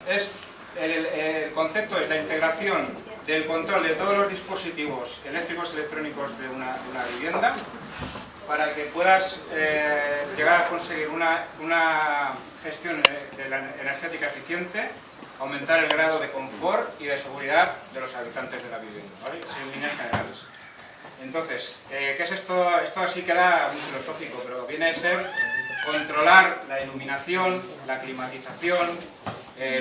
el concepto es la integración del control de todos los dispositivos eléctricos electrónicos de una vivienda para que puedas llegar a conseguir una gestión energética eficiente, aumentar el grado de confort y de seguridad de los habitantes de la vivienda, ¿vale? Así en líneas generales. Entonces, ¿qué es esto? Esto así queda muy filosófico, pero viene a ser controlar la iluminación, la climatización,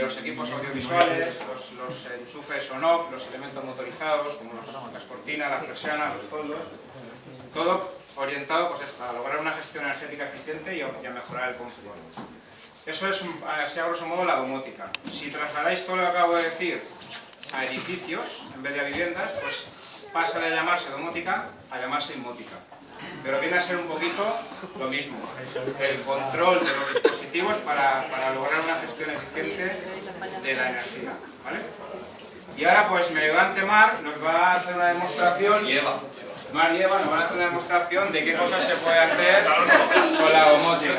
los equipos audiovisuales, los enchufes on-off, los elementos motorizados como las cortinas, las persianas, los toldos, todo orientado pues, a lograr una gestión energética eficiente y a mejorar el confort. Eso es, así a grosso modo, la domótica. Si trasladáis todo lo que acabo de decir a edificios en vez de a viviendas, pues pasa de llamarse domótica a llamarse inmótica. Pero viene a ser un poquito lo mismo, el control de los dispositivos para lograr una gestión eficiente de la energía, ¿vale? Y ahora pues mi ayudante Mar nos va a hacer una demostración. Mar y Eva nos van a hacer una demostración de qué cosas se puede hacer con la domótica.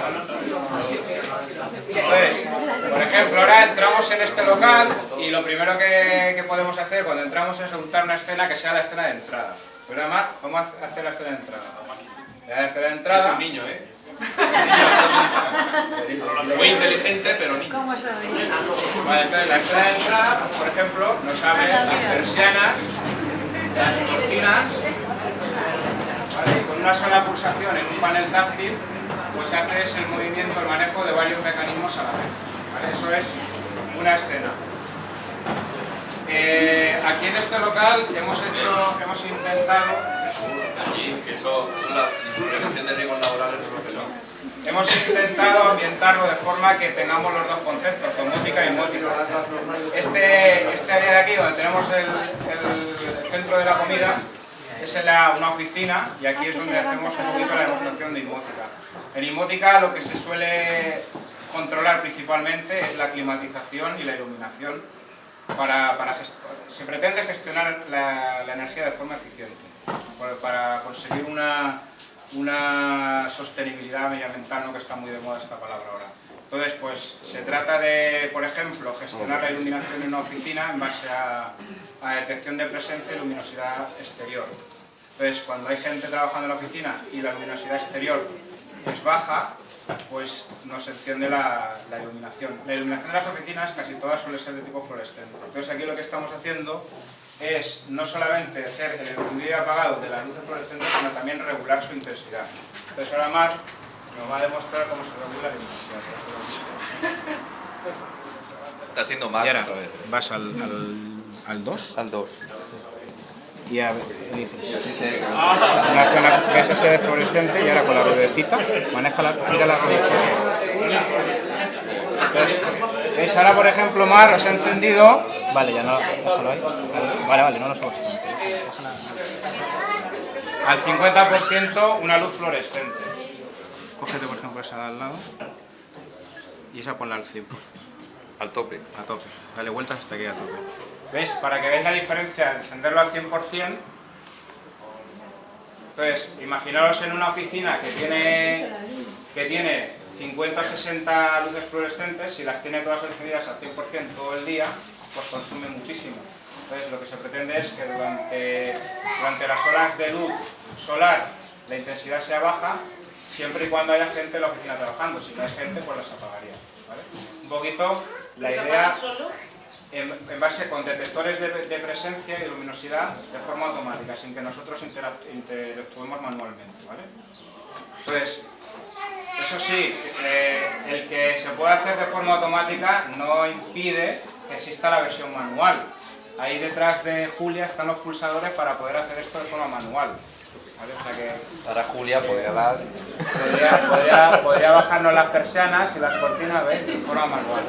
Entonces, por ejemplo, ahora entramos en este local y lo primero que podemos hacer cuando entramos es ejecutar una escena que sea la escena de entrada. ¿Verdad, Mar? Vamos a hacer la escena de entrada. La escena de entrada... Es un niño, ¿eh? Muy inteligente, pero niño. ¿Cómo es el niño? Vale, entonces la escena de entrada, por ejemplo, nos abre las persianas, las cortinas, ¿vale? Y con una sola pulsación en un panel táctil, pues haces el movimiento, el manejo de varios mecanismos a la vez, ¿vale? Eso es una escena. Aquí en este local hemos intentado... Y que eso es la prevención de riesgos laborales, es lo que son. Hemos intentado ambientarlo de forma que tengamos los dos conceptos, domótica y inmótica. Este área de aquí, donde tenemos el centro de la comida, es una oficina y aquí es donde hacemos un poquito la demostración de inmótica. En inmótica lo que se suele controlar principalmente es la climatización y la iluminación. Se pretende gestionar la energía de forma eficiente para conseguir una sostenibilidad medioambiental, no que está muy de moda esta palabra ahora. Entonces, pues se trata de, por ejemplo, gestionar la iluminación en una oficina en base a detección de presencia y luminosidad exterior. Entonces, cuando hay gente trabajando en la oficina y la luminosidad exterior es baja, pues nos enciende la iluminación. La iluminación de las oficinas casi todas suele ser de tipo fluorescente. Entonces aquí lo que estamos haciendo es no solamente hacer el encendido y apagado de las luces fluorescentes, sino también regular su intensidad. Entonces ahora Mar nos va a demostrar cómo se regula la intensidad. Está siendo mal. Y ahora vas al 2. Al 2. Y eliges una zona que es ese de fluorescente y ahora con la ruedecita maneja mira la ruedecita. ¿Veis? Ahora por ejemplo Mar os ha encendido. Vale, ya no déjalo ahí. Vale, no lo subas. Al 50% una luz fluorescente. Cógete por ejemplo esa de al lado y esa ponla al 100%. Al tope. A tope. Dale vueltas hasta que a tope. ¿Veis? Para que veáis la diferencia de encenderlo al 100%. Entonces, imaginaos en una oficina que tiene 50 o 60 luces fluorescentes, si las tiene todas encendidas al 100% todo el día, pues consume muchísimo. Entonces, lo que se pretende es que durante las horas de luz solar la intensidad sea baja, siempre y cuando haya gente en la oficina trabajando. Si no hay gente, pues las apagaría, ¿vale? Un poquito la idea... En base con detectores de presencia y de luminosidad de forma automática, sin que nosotros interactuemos manualmente, ¿vale? Entonces, eso sí, el que se pueda hacer de forma automática no impide que exista la versión manual. Ahí detrás de Julia están los pulsadores para poder hacer esto de forma manual, ¿vale? O sea que ahora Julia podría dar... podría bajarnos las persianas y las cortinas, ¿veis? De forma manual.